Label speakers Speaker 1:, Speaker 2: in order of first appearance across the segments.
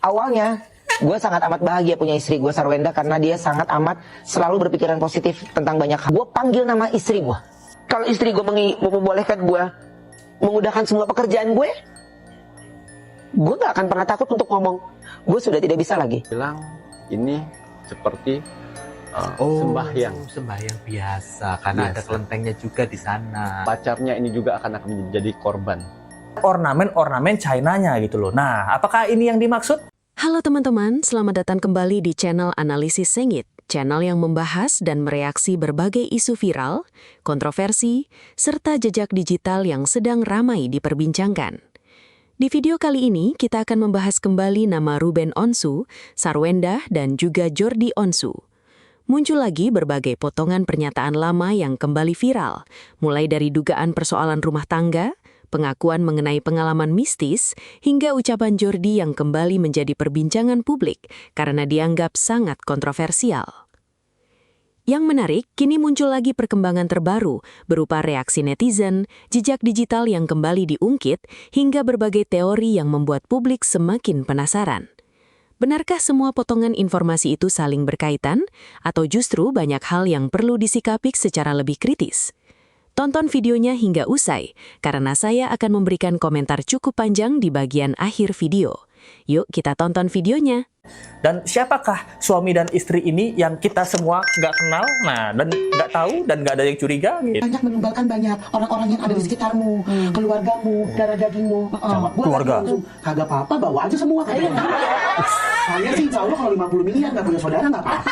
Speaker 1: Awalnya gue sangat amat bahagia punya istri gue Sarwenda karena dia sangat amat selalu berpikiran positif tentang banyak hal. Gue panggil nama istri gue. Kalau istri gue membolehkan gue mengudahkan semua pekerjaan gue gak akan pernah takut untuk ngomong. Gue sudah tidak bisa lagi.
Speaker 2: Bilang ini seperti sembahyang
Speaker 3: biasa karena ada kelentengnya juga di sana.
Speaker 2: Pacarnya ini juga akan menjadi korban.
Speaker 4: Ornamen China-nya gitu loh. Nah, apakah ini yang dimaksud?
Speaker 5: Halo teman-teman, selamat datang kembali di channel Analisis Sengit, channel yang membahas dan mereaksi berbagai isu viral, kontroversi, serta jejak digital yang sedang ramai diperbincangkan. Di video kali ini, kita akan membahas kembali nama Ruben Onsu, Sarwenda, dan juga Jordi Onsu. Muncul lagi berbagai potongan pernyataan lama yang kembali viral, mulai dari dugaan persoalan rumah tangga, pengakuan mengenai pengalaman mistis, hingga ucapan Jordi yang kembali menjadi perbincangan publik karena dianggap sangat kontroversial. Yang menarik, kini muncul lagi perkembangan terbaru berupa reaksi netizen, jejak digital yang kembali diungkit, hingga berbagai teori yang membuat publik semakin penasaran. Benarkah semua potongan informasi itu saling berkaitan, atau justru banyak hal yang perlu disikapi secara lebih kritis? Tonton videonya hingga usai, karena saya akan memberikan komentar cukup panjang di bagian akhir video. Yuk kita tonton videonya.
Speaker 4: Dan siapakah suami dan istri ini yang kita semua nggak kenal, dan nggak tahu, dan nggak ada yang curiga? Gitu.
Speaker 6: Banyak menumbalkan banyak orang-orang yang ada di sekitarmu, keluargamu, darah dagingmu.
Speaker 4: Keluarga?
Speaker 6: Kagak apa-apa, bawa aja semua. Saya sih insya Allah kalau 50 miliar nggak punya saudara nggak apa-apa.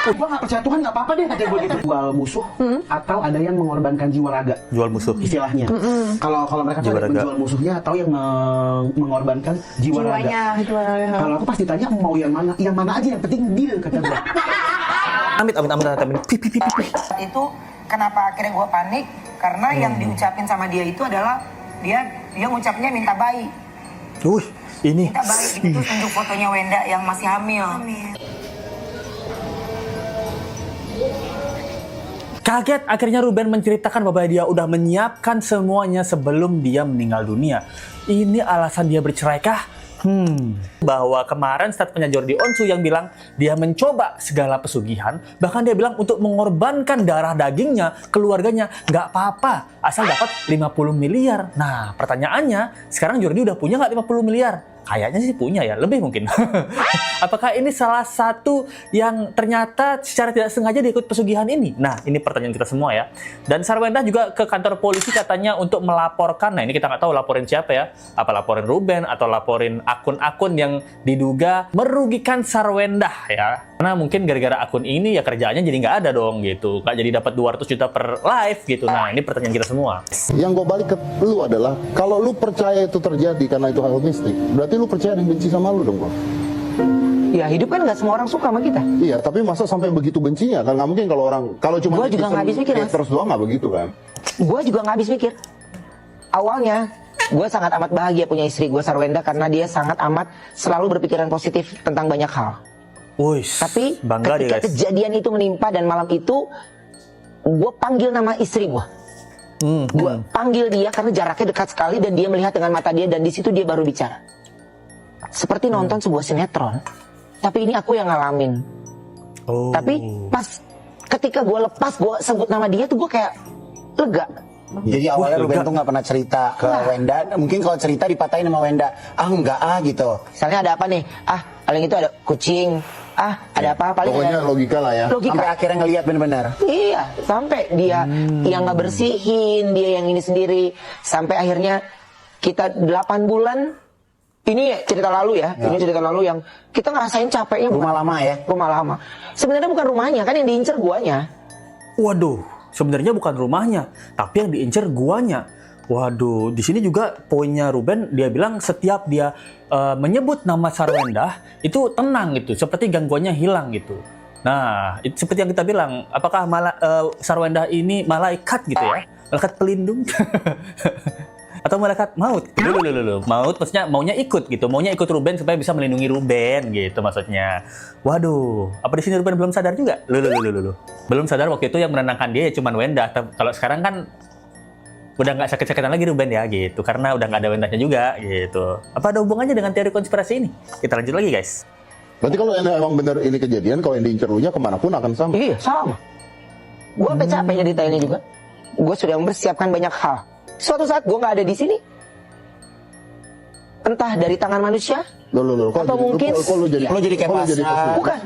Speaker 6: Gua nggak percaya Tuhan nggak apa-apa deh katanya gue gitu. Jual musuh atau ada yang mengorbankan jiwa raga.
Speaker 4: Jual musuh.
Speaker 6: Istilahnya. Kalau mereka tuh ada yang menjual musuhnya atau yang mengorbankan jiwa raga. Kalau aku pasti tanya mau yang mana? Yang mana aja yang penting deal kata gue.
Speaker 4: Amit.
Speaker 7: Itu kenapa akhirnya gue panik karena yang diucapin sama dia itu adalah dia ngucapnya minta bayi.
Speaker 4: Ini.
Speaker 7: Minta bayi itu tunjuk fotonya Wenda yang masih hamil.
Speaker 4: Kaget akhirnya Ruben menceritakan bahwa dia udah menyiapkan semuanya sebelum dia meninggal dunia. Ini alasan dia bercerai kah? Bahwa kemarin statementnya Jordi Onsu yang bilang dia mencoba segala pesugihan, bahkan dia bilang untuk mengorbankan darah dagingnya, keluarganya, nggak apa-apa, asal dapat 50 miliar. Nah, pertanyaannya, sekarang Jordi udah punya nggak 50 miliar? Kayaknya sih punya ya, lebih mungkin. Apakah ini salah satu yang ternyata secara tidak sengaja diikut pesugihan ini? Nah, ini pertanyaan kita semua ya. Dan Sarwenda juga ke kantor polisi katanya untuk melaporkan. Nah, ini kita nggak tahu laporin siapa ya. Apa laporin Ruben atau laporin akun-akun yang diduga merugikan Sarwenda ya. Karena mungkin gara-gara akun ini ya kerjaannya jadi nggak ada dong gitu. Nggak jadi dapat 200 juta per live gitu. Nah, ini pertanyaan kita semua.
Speaker 8: Yang gue balik ke lu adalah, kalau lu percaya itu terjadi karena itu hal mistik, berarti lu percaya dan benci sama lu dong, bro.
Speaker 1: Ya hidup kan nggak semua orang suka sama kita.
Speaker 8: Iya, tapi masa sampai begitu bencinya? Kan nggak mungkin kalau cuma
Speaker 1: Gua juga nggak habis mikir, Mas.
Speaker 8: terus doang nggak begitu kan?
Speaker 1: Gue juga nggak habis mikir. Awalnya gue sangat amat bahagia punya istri gue Sarwenda karena dia sangat amat selalu berpikiran positif tentang banyak hal. Tapi
Speaker 4: bangga
Speaker 1: ketika
Speaker 4: dia, guys.
Speaker 1: kejadian itu menimpa dan malam itu gue panggil nama istri gue. Gue panggil dia karena jaraknya dekat sekali dan dia melihat dengan mata dia dan di situ dia baru bicara. Seperti nonton sebuah sinetron, tapi ini aku yang ngalamin. Tapi pas ketika gue lepas gue sebut nama dia tuh gue kayak lega.
Speaker 9: Jadi awalnya Ruben tuh nggak pernah cerita ke Wenda. Mungkin kalau cerita dipatahin sama Wenda, enggak gitu.
Speaker 1: Misalnya ada apa nih? Paling itu ada kucing. Ada apa? Paling
Speaker 8: Pokoknya
Speaker 1: ada
Speaker 8: logika lah ya.
Speaker 1: Logika.
Speaker 9: Sampai akhirnya ngelihat benar-benar.
Speaker 1: Iya, sampai dia yang nggak bersihin, dia yang ini sendiri, sampai akhirnya kita 8 bulan. Ini cerita lalu ya. Ini cerita lalu yang kita ngerasain capeknya.
Speaker 9: Rumah lama ya.
Speaker 1: Rumah lama. Sebenarnya bukan rumahnya, kan yang diincer guanya.
Speaker 4: Waduh, sebenarnya bukan rumahnya, tapi yang diincer guanya. Waduh, di sini juga poinnya Ruben, dia bilang setiap dia menyebut nama Sarwenda itu tenang gitu, seperti gangguannya hilang gitu. Nah, seperti yang kita bilang, apakah Sarwenda ini malaikat gitu ya? Malaikat pelindung? Atau malaikat maut? Maut maksudnya maunya ikut gitu, maunya ikut Ruben supaya bisa melindungi Ruben gitu maksudnya. Waduh, apa di sini Ruben belum sadar juga? Belum sadar waktu itu yang menenangkan dia ya cuman Wenda. Kalau sekarang kan udah nggak sakit-sakitan lagi Ruben ya gitu, karena udah nggak ada Wendahnya juga gitu. Apa ada hubungannya dengan teori konspirasi ini? Kita lanjut lagi guys.
Speaker 8: Berarti kalau emang benar ini kejadian, kalau yang diincar Uya kemanapun akan sama.
Speaker 1: Iya, sama. Gue sampai capek detailnya juga. Gue sudah mempersiapkan banyak hal. Suatu saat gue nggak ada di sini. Entah dari tangan manusia,
Speaker 8: Loh,
Speaker 1: atau mungkin
Speaker 8: lo jadi
Speaker 9: kayak pasar.
Speaker 1: bukan.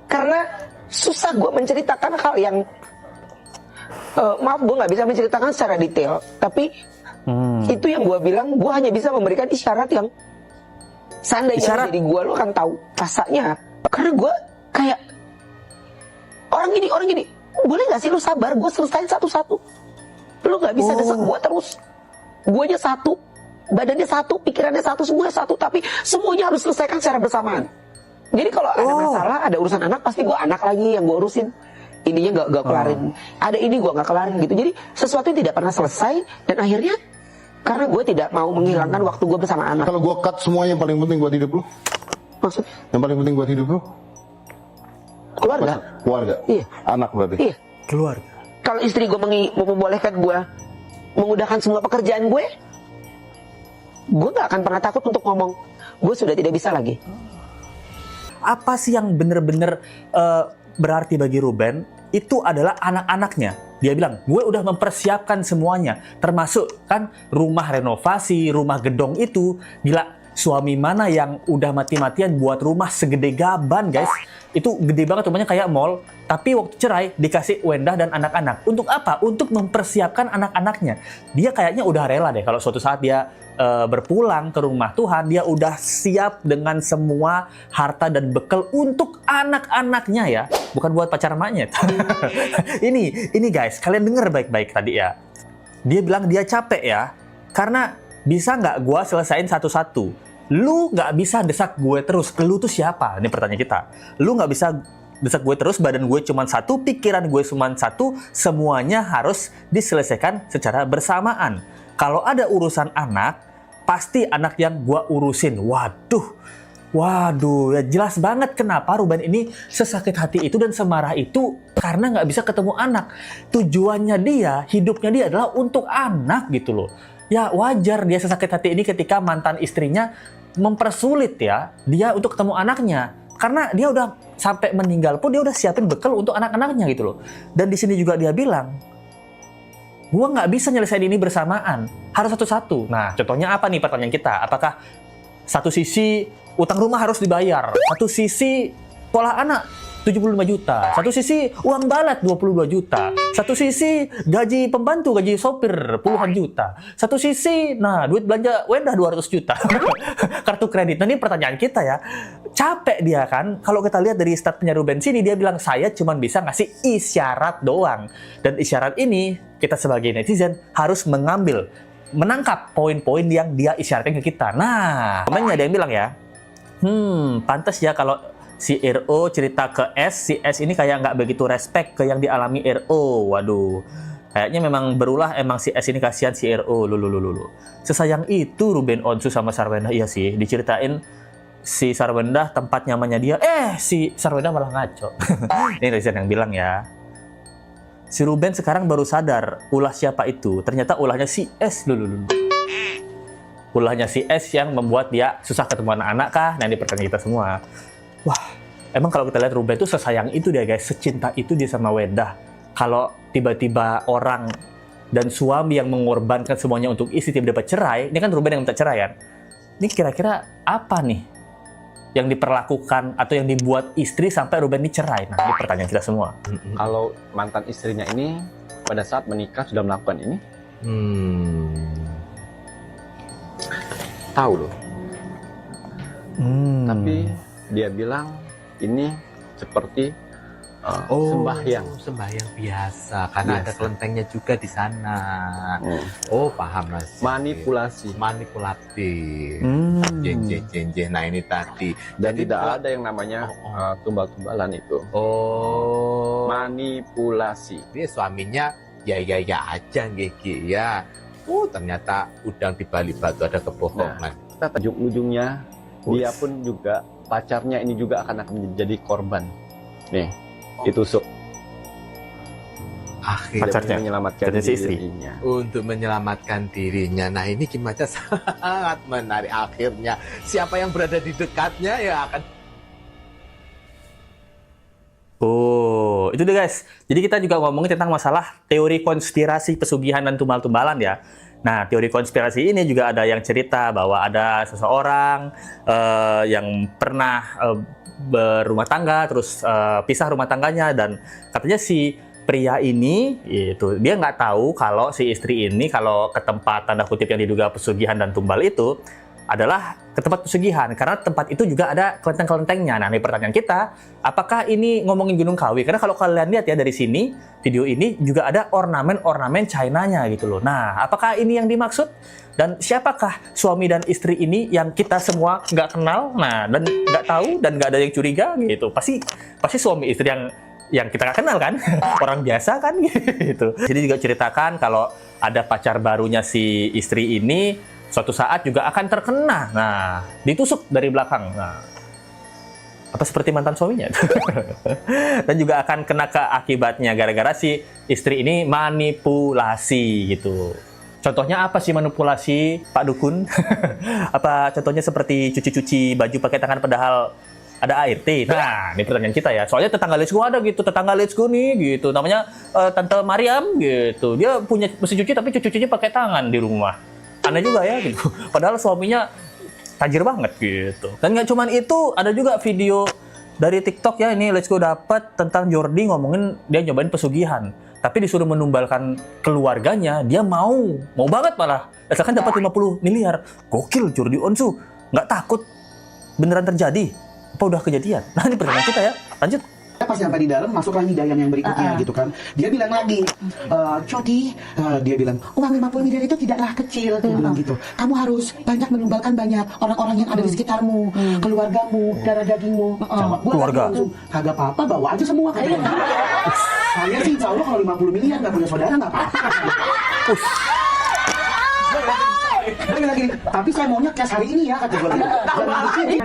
Speaker 1: Karena susah gue menceritakan hal yang maaf, gue nggak bisa menceritakan secara detail. Tapi itu yang gue bilang, gue hanya bisa memberikan isyarat yang seandainya jadi gue, lo akan tahu rasanya. Karena gue kayak orang gini, boleh nggak sih lo sabar? Gue selesain satu-satu. Lo nggak bisa desak gue terus. Guanya satu, badannya satu, pikirannya satu, semuanya satu, tapi semuanya harus selesaikan secara bersamaan. Jadi kalau ada masalah, ada urusan anak, pasti gue anak lagi yang gue urusin. Ininya gak kelarin. Ada ini gue gak kelarin gitu. Jadi sesuatu yang tidak pernah selesai, dan akhirnya karena gue tidak mau menghilangkan waktu gue bersama anak.
Speaker 8: Kalau gue cut semuanya yang paling penting buat hidup lu,
Speaker 1: Maksudnya?
Speaker 8: yang paling penting buat hidup lu,
Speaker 1: Keluarga.
Speaker 8: keluarga,
Speaker 1: Iya.
Speaker 8: anak berarti.
Speaker 1: Iya.
Speaker 4: Keluarga.
Speaker 1: Kalau istri gue membolehkan gue mengudahkan semua pekerjaan gue gak akan pernah takut untuk ngomong, gue sudah tidak bisa lagi.
Speaker 4: Apa sih yang bener-bener berarti bagi Ruben? Itu adalah anak-anaknya. Dia bilang, gue udah mempersiapkan semuanya. Termasuk kan rumah renovasi, rumah gedong itu. Gila, suami mana yang udah mati-matian buat rumah segede gaban guys. Itu gede banget, rumahnya kayak mall. Tapi waktu cerai dikasih Wendah dan anak-anak. Untuk apa? Untuk mempersiapkan anak-anaknya. Dia kayaknya udah rela deh kalau suatu saat dia berpulang ke rumah Tuhan, dia udah siap dengan semua harta dan bekal untuk anak-anaknya ya, bukan buat pacar emaknya. ini guys, kalian dengar baik-baik tadi ya. Dia bilang dia capek ya, karena bisa nggak gue selesain satu-satu. Lu nggak bisa desak gue terus. Lu tuh siapa? Ini pertanyaan kita. Lu nggak bisa desak gue terus, badan gue cuma satu, pikiran gue cuma satu, semuanya harus diselesaikan secara bersamaan. Kalau ada urusan anak, pasti anak yang gue urusin. Waduh, ya jelas banget kenapa Ruben ini sesakit hati itu dan semarah itu karena nggak bisa ketemu anak. Tujuannya dia, hidupnya dia adalah untuk anak gitu loh. Ya wajar dia sesakit hati ini ketika mantan istrinya mempersulit ya dia untuk ketemu anaknya. Karena dia udah sampai meninggal pun dia udah siapin bekal untuk anak-anaknya gitu loh. Dan di sini juga dia bilang, gue nggak bisa nyelesain ini bersamaan, harus satu-satu. Nah, contohnya apa nih pertanyaan kita? Apakah satu sisi utang rumah harus dibayar, satu sisi sekolah anak 75 juta, satu sisi uang balat 22 juta, satu sisi gaji pembantu, gaji sopir puluhan juta, satu sisi, nah duit belanja Wendah 200 juta, kartu kredit. Nah ini pertanyaan kita ya, capek dia kan? Kalau kita lihat dari statementnya Ruben sini, dia bilang saya cuma bisa ngasih isyarat doang. Dan isyarat ini, kita sebagai netizen harus menangkap poin-poin yang dia isyaratkan ke kita. Nah, komennya ada yang bilang ya, pantas ya kalau si RO cerita ke S, si S ini kayak nggak begitu respect ke yang dialami RO. Waduh, kayaknya memang berulah emang si S ini kasihan si RO. Lulu. Sesayang itu Ruben Onsu sama Sarwendah. Iya sih, diceritain si Sarwendah tempat nyamannya dia. Si Sarwendah malah ngaco. Ini Rizan yang bilang ya. Si Ruben sekarang baru sadar ulah siapa itu. Ternyata ulahnya si S. Ulahnya si S yang membuat dia susah ketemu anak-anak kah? Nah ini pertanyaan kita semua. Wah, emang kalau kita lihat Ruben itu sesayang itu dia guys, secinta itu dia sama Wendah. Kalau tiba-tiba orang dan suami yang mengorbankan semuanya untuk istri tiba dapat cerai, ini kan Ruben yang minta cerai kan? Ini kira-kira apa nih yang diperlakukan atau yang dibuat istri sampai Ruben ini cerai? Nah, ini pertanyaan kita semua.
Speaker 2: Kalau mantan istrinya ini pada saat menikah sudah melakukan ini, tahu loh. Tapi dia bilang ini seperti
Speaker 3: sembahyang biasa karena ada kelentengnya juga di sana. Oh, paham Mas. Manipulatif. Jenje. Nah, ini tadi.
Speaker 2: Dan tidak ada yang namanya tumbal-tumbalan itu. Manipulasi.
Speaker 3: Ini suaminya ya aja Gigi ya. Ternyata udang di balik batu ada kebohongan.
Speaker 2: Nah, ujung-ujungnya dia pun juga, pacarnya ini juga akan menjadi korban. Nih, ditusuk.
Speaker 3: akhirnya
Speaker 4: Pacarnya.
Speaker 2: menyelamatkan
Speaker 4: Jadi si istri.
Speaker 2: dirinya.
Speaker 3: untuk menyelamatkan dirinya. Nah ini gimana sangat menarik. Akhirnya siapa yang berada di dekatnya ya akan.
Speaker 4: Oh, itu deh guys. Jadi kita juga ngomongin tentang masalah teori konspirasi pesugihan dan tumbal-tumbalan ya. Nah, teori konspirasi ini juga ada yang cerita bahwa ada seseorang yang pernah berumah tangga, terus pisah rumah tangganya, dan katanya si pria ini itu dia nggak tahu kalau si istri ini kalau ke tempat tanda kutip yang diduga pesugihan dan tumbal itu adalah ke tempat pesugihan, karena tempat itu juga ada kelenteng-kelentengnya. Nah, ini pertanyaan kita, apakah ini ngomongin Gunung Kawi? Karena kalau kalian lihat ya dari sini, video ini juga ada ornamen-ornamen China-nya gitu loh. Nah, apakah ini yang dimaksud? Dan siapakah suami dan istri ini yang kita semua nggak kenal? Nah, dan nggak tahu dan nggak ada yang curiga gitu. Pasti suami istri yang kita nggak kenal kan? Orang biasa kan gitu. Jadi juga ceritakan kalau ada pacar barunya si istri ini suatu saat juga akan terkena, nah ditusuk dari belakang, nah apa seperti mantan suaminya, dan juga akan kena ke akibatnya gara-gara si istri ini manipulasi gitu. Contohnya apa sih manipulasi, Pak Dukun? Apa contohnya seperti cuci-cuci baju pakai tangan padahal ada ART? Nah, ini pertanyaan kita ya. Soalnya tetangga Let's Go ada gitu, tetangga Let's Go nih gitu. Namanya Tante Mariam gitu. Dia punya mesin cuci tapi cuci-cucinya pakai tangan di rumah. Aneh juga ya gitu. Padahal suaminya tajir banget gitu. Dan nggak cuman itu, ada juga video dari TikTok ya, ini Let's Go dapat tentang Jordi ngomongin dia nyobain pesugihan. Tapi disuruh menumbalkan keluarganya, dia mau banget malah. Asalkan dapat 50 miliar. Gokil Jordi Onsu. Nggak takut beneran terjadi? Apa udah kejadian? Nah, ini pertanyaan kita ya. Lanjut.
Speaker 6: Pas sampai di dalam, masuklah hidayan yang berikutnya gitu kan. Dia bilang lagi, Jody, dia bilang, uang 50 miliar itu tidaklah kecil. Dia bilang gitu. Kamu harus banyak menumbalkan banyak orang-orang yang ada di sekitarmu, keluargamu, darah dagingmu. Jawab gua
Speaker 4: Keluarga.
Speaker 6: langsung, kagak apa-apa, bawa aja semua. Saya sih insya Allah kalau 50 miliar nggak punya saudara nggak apa-apa. Dia bilang gini, tapi saya maunya cash hari ini ya, kata gue gitu.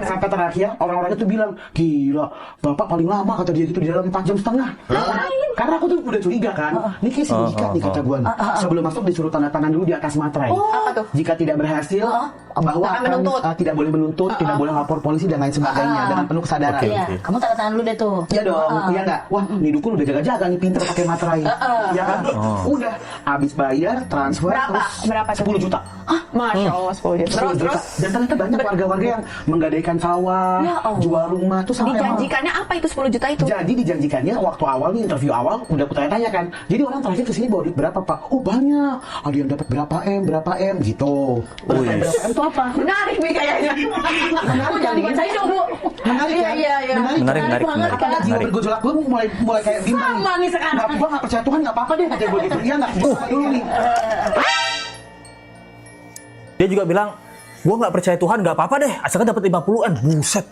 Speaker 6: Sampai terakhir orang-orang itu bilang, gila, bapak paling lama kata dia gitu di dalam 4 jam setengah. Karena aku tuh udah curiga kan, ini kayak sindikat nih kata gue. Sebelum masuk disuruh tanda tangan dulu di atas materai.
Speaker 10: Apa tuh?
Speaker 6: Jika tidak berhasil, bahwa
Speaker 10: Akan
Speaker 6: akan
Speaker 10: menuntut.
Speaker 6: tidak boleh menuntut, tidak boleh lapor polisi dan lain sebagainya dengan penuh kesadaran.
Speaker 10: Iya, kamu tanda tangan dulu deh tuh.
Speaker 6: Iya dong, iya nggak? Wah, nih dukun udah jaga-jaga nih, pinter pakai materai. Ya kan? Udah, habis bayar, transfer,
Speaker 10: Berapa?
Speaker 6: terus 10 juta.
Speaker 10: Masya Allah, 10 juta.
Speaker 6: 10 juta. Dan ternyata banyak warga-warga yang menggadaikan sawah,
Speaker 10: Ya Allah.
Speaker 6: jual rumah tuh sampai
Speaker 10: Dijanjikannya apa itu 10 juta itu?
Speaker 6: jadi dijanjikannya waktu awal nih interview awal udah aku tanya-tanya kan. Jadi orang terakhir kesini bawa duit berapa Pak? Oh banyak. Ada yang dapat berapa M gitu. Berapa M itu apa?
Speaker 10: Menarik nih kayaknya.
Speaker 6: Menarik
Speaker 10: Jangan
Speaker 6: kan?
Speaker 10: dibacain dong, Bu.
Speaker 6: Menarik kan?
Speaker 10: Iya.
Speaker 6: Menarik.
Speaker 10: banget.
Speaker 6: Apakah jiwa
Speaker 4: Menarik.
Speaker 6: bergejolak gue mulai kayak bimbang
Speaker 10: Sama nih sekarang.
Speaker 6: Nggak, gue nggak percaya Tuhan nggak apa-apa deh kata gue gitu. Iya nggak? Dulu nih.
Speaker 4: Dia juga bilang, gue nggak percaya Tuhan, nggak apa-apa deh, asalkan dapat 50-an. Buset,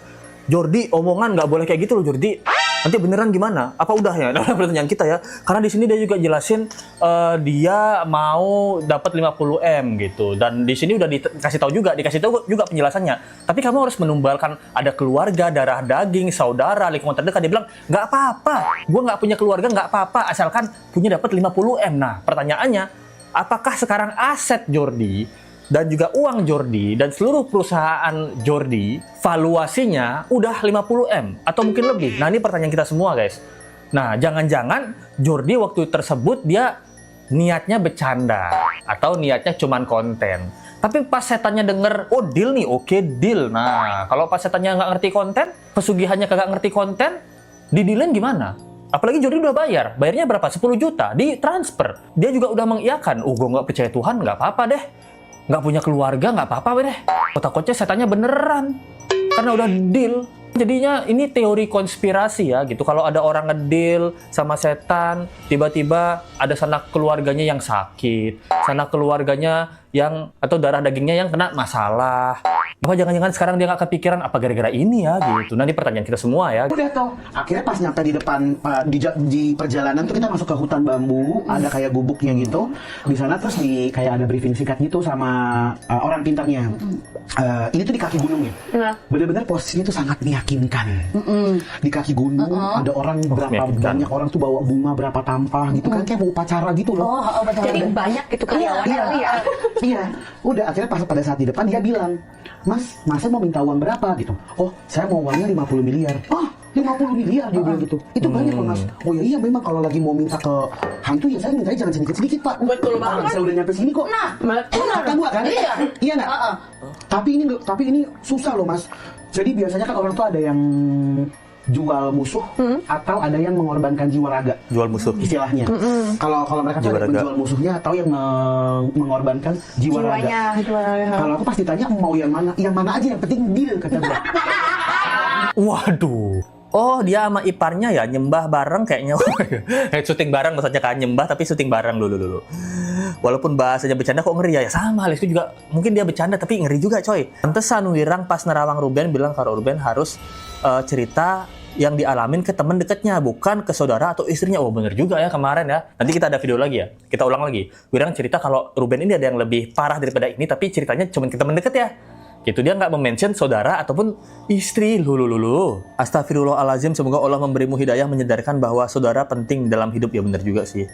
Speaker 4: Jordi, omongan nggak boleh kayak gitu loh, Jordi. Nanti beneran gimana? Apa udah ya? Nah, pertanyaan kita ya. Karena di sini dia juga jelasin dia mau dapat 50 M gitu. Dan di sini udah dikasih tahu juga penjelasannya. Tapi kamu harus menumbalkan ada keluarga, darah daging, saudara, lingkungan terdekat. Dia bilang, nggak apa-apa. Gue nggak punya keluarga, nggak apa-apa. Asalkan punya dapat 50 M. Nah, pertanyaannya, apakah sekarang aset Jordi dan juga uang Jordi dan seluruh perusahaan Jordi valuasinya udah 50 M atau mungkin lebih? Nah, ini pertanyaan kita semua guys. Nah, jangan-jangan Jordi waktu tersebut dia niatnya bercanda atau niatnya cuman konten. Tapi pas setannya denger, oh deal nih, oke deal. Nah, kalau pas setannya nggak ngerti konten, pesugihannya kagak ngerti konten, didealin gimana? Apalagi Jordi udah bayarnya berapa? 10 juta, di transfer. Dia juga udah mengiyakan, gue nggak percaya Tuhan, nggak apa-apa deh. Nggak punya keluarga, nggak apa-apa deh. Takutnya setannya beneran. Karena udah deal. Jadinya ini teori konspirasi ya gitu. Kalau ada orang ngedeal sama setan, tiba-tiba ada sanak keluarganya yang sakit, sanak keluarganya yang atau darah dagingnya yang kena masalah. Apa jangan-jangan sekarang dia nggak kepikiran apa gara-gara ini ya gitu. Nanti pertanyaan kita semua ya.
Speaker 6: Udah tuh, akhirnya pas nyampe di depan di perjalanan tuh kita masuk ke hutan bambu, ada kayak gubuknya gitu. Di sana terus kayak ada briefing singkat gitu sama orang pintarnya. Ini tuh di kaki gunung ya. Bener-bener posisinya tuh sangat meyakinkan. Di kaki gunung ada orang banyak orang tuh bawa bunga berapa tampah gitu kan, kayak mau upacara gitu loh.
Speaker 10: Jadi banyak gitu karyawannya.
Speaker 6: Iya. Udah akhirnya pada saat di depan dia bilang, Mas saya mau minta uang berapa gitu. Oh, saya mau uangnya 50 miliar. Oh, 50 miliar dia bilang gitu. Itu banyak loh Mas. Oh ya iya memang kalau lagi mau minta ke hantu ya saya mintanya jangan sedikit-sedikit Pak.
Speaker 10: Betul banget.
Speaker 6: Saya udah nyampe sini kok.
Speaker 10: Nah, betul.
Speaker 6: Kata gua kan? Iya nggak? Tapi ini susah loh Mas. Jadi biasanya kan orang tuh ada yang jual musuh atau ada yang mengorbankan jiwa raga.
Speaker 4: Jual musuh
Speaker 6: Istilahnya. Kalau mereka tuh ada yang menjual musuhnya atau yang mengorbankan jiwa raga. Kalau aku pasti tanya mau yang mana? Yang mana aja yang penting deal kata gua.
Speaker 4: Waduh. Oh, dia sama iparnya ya nyembah bareng kayaknya. Syuting bareng maksudnya kan, nyembah tapi syuting bareng dulu. Walaupun bahasanya bercanda kok ngeri ya. Sama Alisku juga mungkin dia bercanda tapi ngeri juga coy. Pantesan Wirang pas nerawang Ruben bilang kalau Ruben harus cerita yang dialamin ke teman dekatnya, bukan ke saudara atau istrinya. Oh bener juga ya kemarin ya. Nanti kita ada video lagi ya. Kita ulang lagi. Wirang cerita kalau Ruben ini ada yang lebih parah daripada ini, tapi ceritanya cuma ke teman dekat ya. Gitu, dia nggak mention saudara ataupun istri. Lulu. Astagfirullahaladzim, semoga Allah memberimu hidayah menyadarkan bahwa saudara penting dalam hidup. Ya bener juga sih.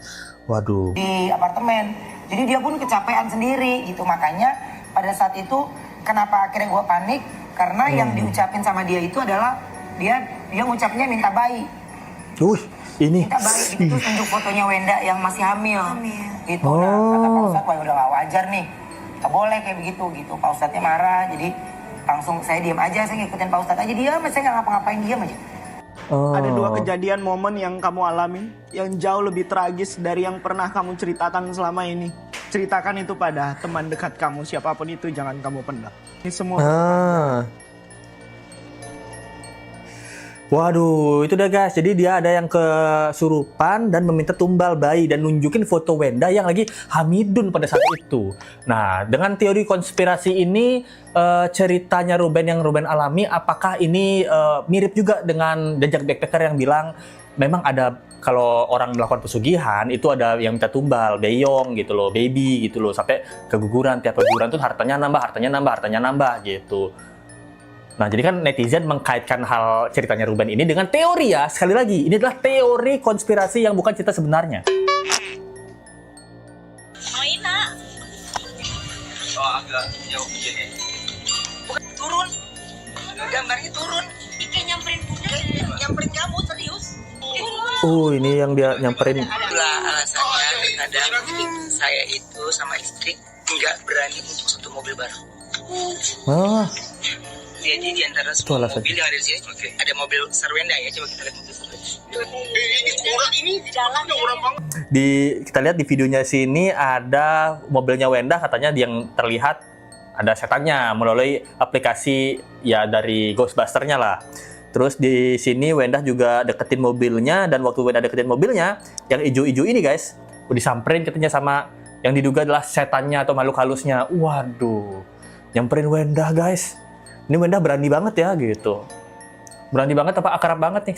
Speaker 4: Waduh.
Speaker 7: Di apartemen. Jadi dia pun kecapean sendiri gitu. Makanya pada saat itu kenapa akhirnya gue panik? Karena yang diucapin sama dia itu adalah dia ngucapnya minta bayi.
Speaker 4: Ini.
Speaker 7: Minta bayi gitu, terus tunjuk fotonya Wenda yang masih hamil. Gitu. Nah, kata Pak Ustadz, wah udah gak wajar nih. Gak boleh kayak begitu gitu. Pak Ustadznya marah, jadi langsung saya diam aja, saya ngikutin Pak Ustadz aja, diam, saya nggak ngapa-ngapain, diam aja.
Speaker 11: Ada 2 kejadian momen yang kamu alami yang jauh lebih tragis dari yang pernah kamu ceritakan selama ini. Ceritakan itu pada teman dekat kamu, siapapun itu, jangan kamu pendam. Ini semua.
Speaker 4: Waduh, itu dah guys. Jadi dia ada yang kesurupan dan meminta tumbal bayi dan nunjukin foto Wenda yang lagi hamidun pada saat itu. Nah, dengan teori konspirasi ini, ceritanya Ruben yang Ruben alami, apakah ini mirip juga dengan jejak backpacker yang bilang memang ada kalau orang melakukan pesugihan itu ada yang minta tumbal, beyong gitu loh, baby gitu loh, sampai keguguran, tiap keguguran tuh hartanya nambah gitu. Nah, jadi kan netizen mengkaitkan hal ceritanya Ruben ini dengan teori ya. Sekali lagi, ini adalah teori konspirasi yang bukan cerita sebenarnya.
Speaker 12: Agak jauh begini. Turun. Gambarnya turun. Kayak nyamperin kamu, serius.
Speaker 4: Ini yang dia nyamperin.
Speaker 12: Itulah alasannya kadang saya itu sama istri nggak berani untuk satu mobil baru. Jadi di antara semua mobil yang ada di sini, ada mobil Sarwenda ya. Coba kita lihat mobil Sarwenda. Ini jalan orang banget.
Speaker 4: Kita lihat di videonya sini ada mobilnya Wenda, katanya yang terlihat ada setannya melalui aplikasi ya dari Ghostbuster-nya lah. Terus di sini Wenda juga deketin mobilnya, dan waktu Wenda deketin mobilnya, yang ijo-ijo ini guys, disamperin katanya sama yang diduga adalah setannya atau makhluk halusnya. Waduh, nyamperin Wenda guys. Ini Wenda berani banget ya gitu. Berani banget apa akrab banget nih?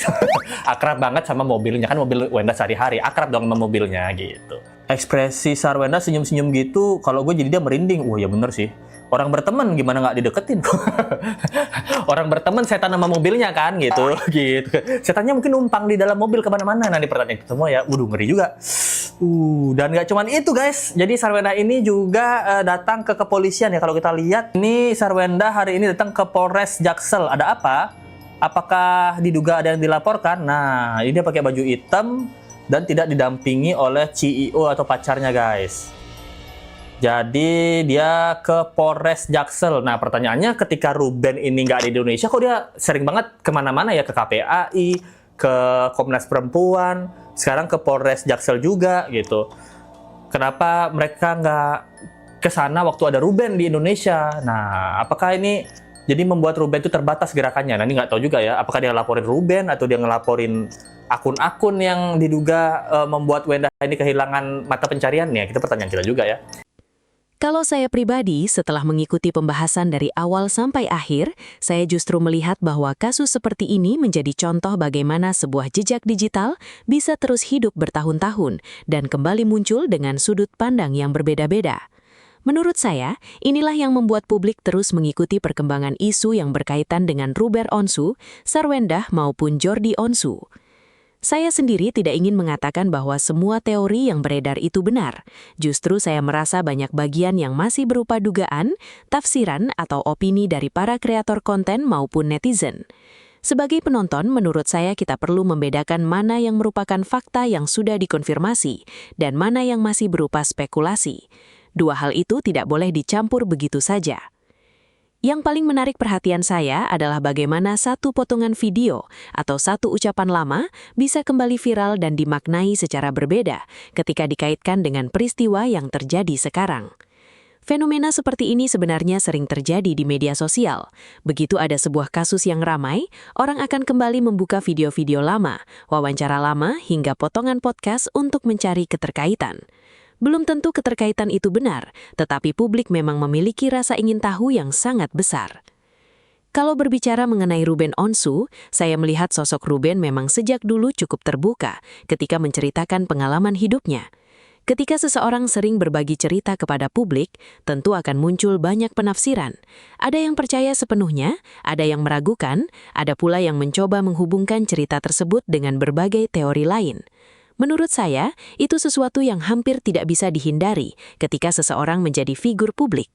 Speaker 4: Akrab banget sama mobilnya, kan mobil Wenda sehari-hari, akrab dong sama mobilnya gitu. Ekspresi Sarwenda senyum-senyum gitu, kalau gue jadi dia merinding. Wah ya bener sih. Orang berteman gimana nggak dideketin? Orang berteman setan sama mobilnya kan gitu. Setannya mungkin numpang di dalam mobil kemana-mana. Nah, di pertanyaan itu semua ya, ngeri juga. Dan nggak cuman itu guys. Jadi Sarwenda ini juga datang ke kepolisian ya. Kalau kita lihat, ini Sarwenda hari ini datang ke Polres Jaksel. Ada apa? Apakah diduga ada yang dilaporkan? Nah, ini dia pakai baju hitam dan tidak didampingi oleh CEO atau pacarnya guys. Jadi dia ke Polres Jaksel. Nah pertanyaannya, ketika Ruben ini nggak ada di Indonesia, kok dia sering banget kemana-mana ya, ke KPAI, ke Komnas Perempuan, sekarang ke Polres Jaksel juga gitu. Kenapa mereka nggak ke sana waktu ada Ruben di Indonesia? Nah, apakah ini jadi membuat Ruben itu terbatas gerakannya? Nah, ini nggak tahu juga ya, apakah dia ngelaporin Ruben atau dia ngelaporin akun-akun yang diduga membuat Wenda ini kehilangan mata pencariannya? Kita pertanyaan kita juga ya.
Speaker 5: Kalau saya pribadi, setelah mengikuti pembahasan dari awal sampai akhir, saya justru melihat bahwa kasus seperti ini menjadi contoh bagaimana sebuah jejak digital bisa terus hidup bertahun-tahun dan kembali muncul dengan sudut pandang yang berbeda-beda. Menurut saya, inilah yang membuat publik terus mengikuti perkembangan isu yang berkaitan dengan Ruben Onsu, Sarwendah maupun Jordi Onsu. Saya sendiri tidak ingin mengatakan bahwa semua teori yang beredar itu benar. Justru saya merasa banyak bagian yang masih berupa dugaan, tafsiran, atau opini dari para kreator konten maupun netizen. Sebagai penonton, menurut saya kita perlu membedakan mana yang merupakan fakta yang sudah dikonfirmasi dan mana yang masih berupa spekulasi. Dua hal itu tidak boleh dicampur begitu saja. Yang paling menarik perhatian saya adalah bagaimana satu potongan video atau satu ucapan lama bisa kembali viral dan dimaknai secara berbeda ketika dikaitkan dengan peristiwa yang terjadi sekarang. Fenomena seperti ini sebenarnya sering terjadi di media sosial. Begitu ada sebuah kasus yang ramai, orang akan kembali membuka video-video lama, wawancara lama, hingga potongan podcast untuk mencari keterkaitan. Belum tentu keterkaitan itu benar, tetapi publik memang memiliki rasa ingin tahu yang sangat besar. Kalau berbicara mengenai Ruben Onsu, saya melihat sosok Ruben memang sejak dulu cukup terbuka ketika menceritakan pengalaman hidupnya. Ketika seseorang sering berbagi cerita kepada publik, tentu akan muncul banyak penafsiran. Ada yang percaya sepenuhnya, ada yang meragukan, ada pula yang mencoba menghubungkan cerita tersebut dengan berbagai teori lain. Menurut saya, itu sesuatu yang hampir tidak bisa dihindari ketika seseorang menjadi figur publik.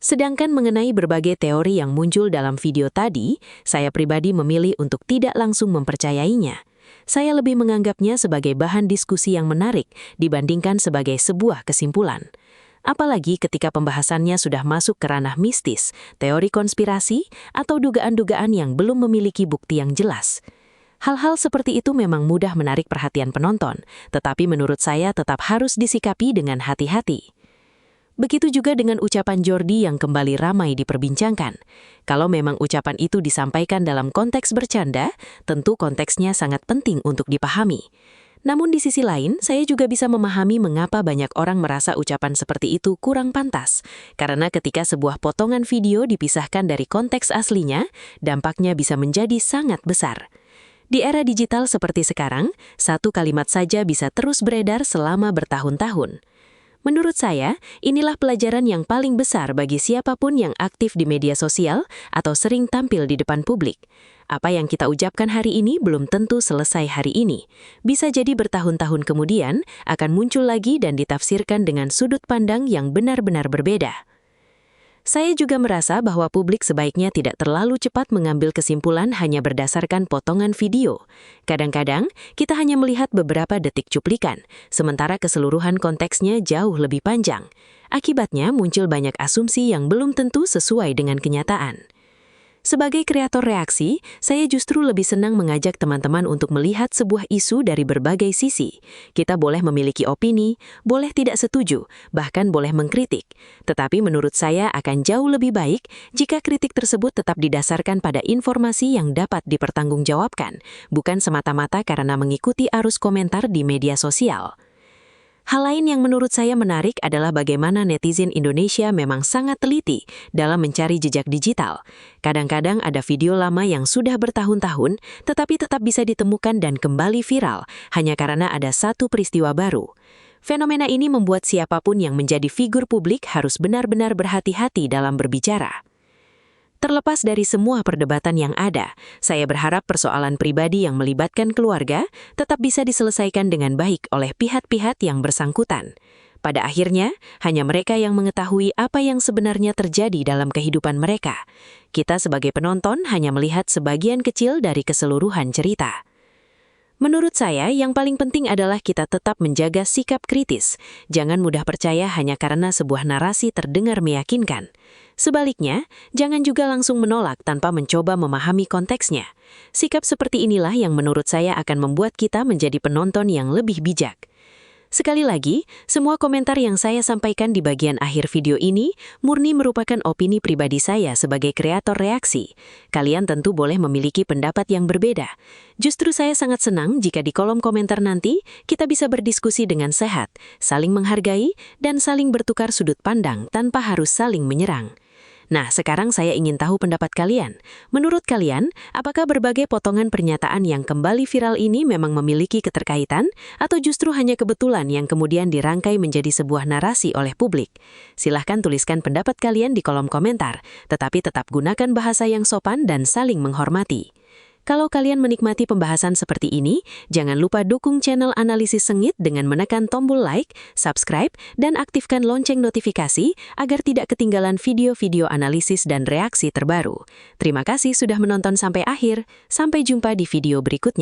Speaker 5: Sedangkan mengenai berbagai teori yang muncul dalam video tadi, saya pribadi memilih untuk tidak langsung mempercayainya. Saya lebih menganggapnya sebagai bahan diskusi yang menarik dibandingkan sebagai sebuah kesimpulan. Apalagi ketika pembahasannya sudah masuk ke ranah mistis, teori konspirasi, atau dugaan-dugaan yang belum memiliki bukti yang jelas. Hal-hal seperti itu memang mudah menarik perhatian penonton, tetapi menurut saya tetap harus disikapi dengan hati-hati. Begitu juga dengan ucapan Jordi yang kembali ramai diperbincangkan. Kalau memang ucapan itu disampaikan dalam konteks bercanda, tentu konteksnya sangat penting untuk dipahami. Namun di sisi lain, saya juga bisa memahami mengapa banyak orang merasa ucapan seperti itu kurang pantas. Karena ketika sebuah potongan video dipisahkan dari konteks aslinya, dampaknya bisa menjadi sangat besar. Di era digital seperti sekarang, satu kalimat saja bisa terus beredar selama bertahun-tahun. Menurut saya, inilah pelajaran yang paling besar bagi siapapun yang aktif di media sosial atau sering tampil di depan publik. Apa yang kita ucapkan hari ini belum tentu selesai hari ini. Bisa jadi bertahun-tahun kemudian akan muncul lagi dan ditafsirkan dengan sudut pandang yang benar-benar berbeda. Saya juga merasa bahwa publik sebaiknya tidak terlalu cepat mengambil kesimpulan hanya berdasarkan potongan video. Kadang-kadang, kita hanya melihat beberapa detik cuplikan, sementara keseluruhan konteksnya jauh lebih panjang. Akibatnya muncul banyak asumsi yang belum tentu sesuai dengan kenyataan. Sebagai kreator reaksi, saya justru lebih senang mengajak teman-teman untuk melihat sebuah isu dari berbagai sisi. Kita boleh memiliki opini, boleh tidak setuju, bahkan boleh mengkritik. Tetapi menurut saya akan jauh lebih baik jika kritik tersebut tetap didasarkan pada informasi yang dapat dipertanggungjawabkan, bukan semata-mata karena mengikuti arus komentar di media sosial. Hal lain yang menurut saya menarik adalah bagaimana netizen Indonesia memang sangat teliti dalam mencari jejak digital. Kadang-kadang ada video lama yang sudah bertahun-tahun, tetapi tetap bisa ditemukan dan kembali viral hanya karena ada satu peristiwa baru. Fenomena ini membuat siapapun yang menjadi figur publik harus benar-benar berhati-hati dalam berbicara. Terlepas dari semua perdebatan yang ada, saya berharap persoalan pribadi yang melibatkan keluarga tetap bisa diselesaikan dengan baik oleh pihak-pihak yang bersangkutan. Pada akhirnya, hanya mereka yang mengetahui apa yang sebenarnya terjadi dalam kehidupan mereka. Kita sebagai penonton hanya melihat sebagian kecil dari keseluruhan cerita. Menurut saya, yang paling penting adalah kita tetap menjaga sikap kritis. Jangan mudah percaya hanya karena sebuah narasi terdengar meyakinkan. Sebaliknya, jangan juga langsung menolak tanpa mencoba memahami konteksnya. Sikap seperti inilah yang menurut saya akan membuat kita menjadi penonton yang lebih bijak. Sekali lagi, semua komentar yang saya sampaikan di bagian akhir video ini murni merupakan opini pribadi saya sebagai kreator reaksi. Kalian tentu boleh memiliki pendapat yang berbeda. Justru saya sangat senang jika di kolom komentar nanti kita bisa berdiskusi dengan sehat, saling menghargai, dan saling bertukar sudut pandang tanpa harus saling menyerang. Nah, sekarang saya ingin tahu pendapat kalian. Menurut kalian, apakah berbagai potongan pernyataan yang kembali viral ini memang memiliki keterkaitan, atau justru hanya kebetulan yang kemudian dirangkai menjadi sebuah narasi oleh publik? Silahkan tuliskan pendapat kalian di kolom komentar, tetapi tetap gunakan bahasa yang sopan dan saling menghormati. Kalau kalian menikmati pembahasan seperti ini, jangan lupa dukung channel Analisis Sengit dengan menekan tombol like, subscribe, dan aktifkan lonceng notifikasi agar tidak ketinggalan video-video analisis dan reaksi terbaru. Terima kasih sudah menonton sampai akhir. Sampai jumpa di video berikutnya.